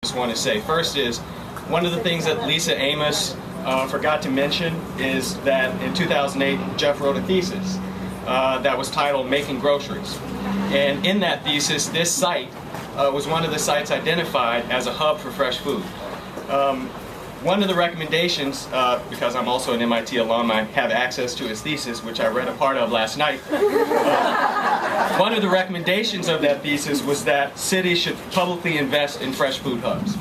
just want to say. First is, one of the things that Lisa Amos forgot to mention is that in 2008, Jeff wrote a thesis that was titled Making Groceries. And in that thesis, this site was one of the sites identified as a hub for fresh food. One of the recommendations, because I'm also an MIT alum, I have access to his thesis, which I read a part of last night. One of the recommendations of that thesis was that cities should publicly invest in fresh food hubs.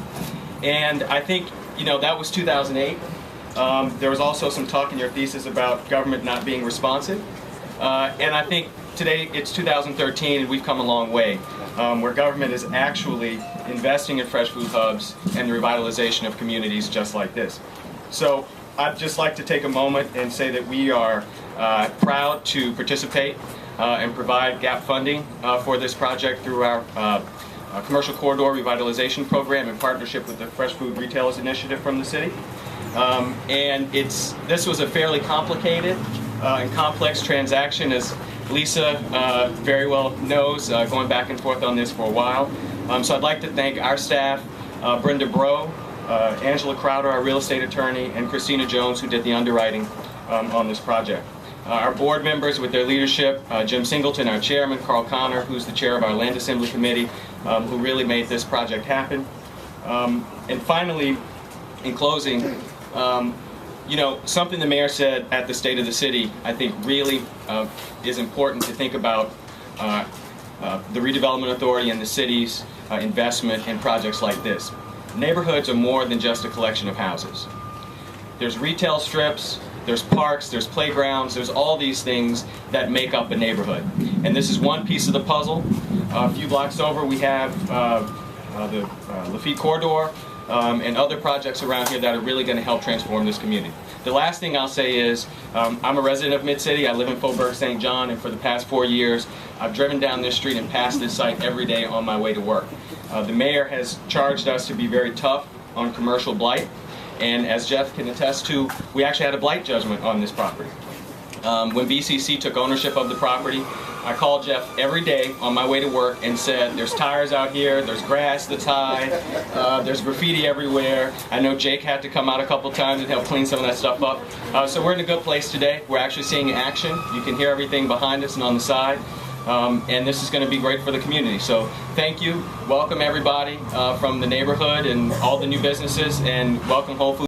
And I think, that was 2008. There was also some talk in your thesis about government not being responsive. And I think today it's 2013 and we've come a long way, where government is actually investing in fresh food hubs and the revitalization of communities just like this. So I'd just like to take a moment and say that we are proud to participate and provide gap funding for this project through our Commercial Corridor Revitalization Program in partnership with the Fresh Food Retailers Initiative from the city. And this was a fairly complicated and complex transaction, as Lisa very well knows, going back and forth on this for a while. So I'd like to thank our staff, Brenda Bro, Angela Crowder, our real estate attorney, and Christina Jones, who did the underwriting on this project. Our board members with their leadership, Jim Singleton, our chairman, Carl Connor, who's the chair of our Land Assembly Committee, who really made this project happen. And finally, in closing, something the mayor said at the State of the City, I think really is important to think about the Redevelopment Authority and the city's investment in projects like this. Neighborhoods are more than just a collection of houses. There's retail strips, there's parks, there's playgrounds, there's all these things that make up a neighborhood. And this is one piece of the puzzle. A few blocks over we have the Lafitte Corridor, and other projects around here that are really going to help transform this community. The last thing I'll say is, I'm a resident of Mid-City. I live in Faubourg St. John, and for the past 4 years, I've driven down this street and past this site every day on my way to work. The mayor has charged us to be very tough on commercial blight, and as Jeff can attest to, we actually had a blight judgment on this property. When VCC took ownership of the property, I called Jeff every day on my way to work and said, there's tires out here, there's grass that's high, there's graffiti everywhere. I know Jake had to come out a couple times and help clean some of that stuff up. So we're in a good place today. We're actually seeing action. You can hear everything behind us and on the side. And this is going to be great for the community. So thank you. Welcome everybody from the neighborhood and all the new businesses, and welcome Whole Foods.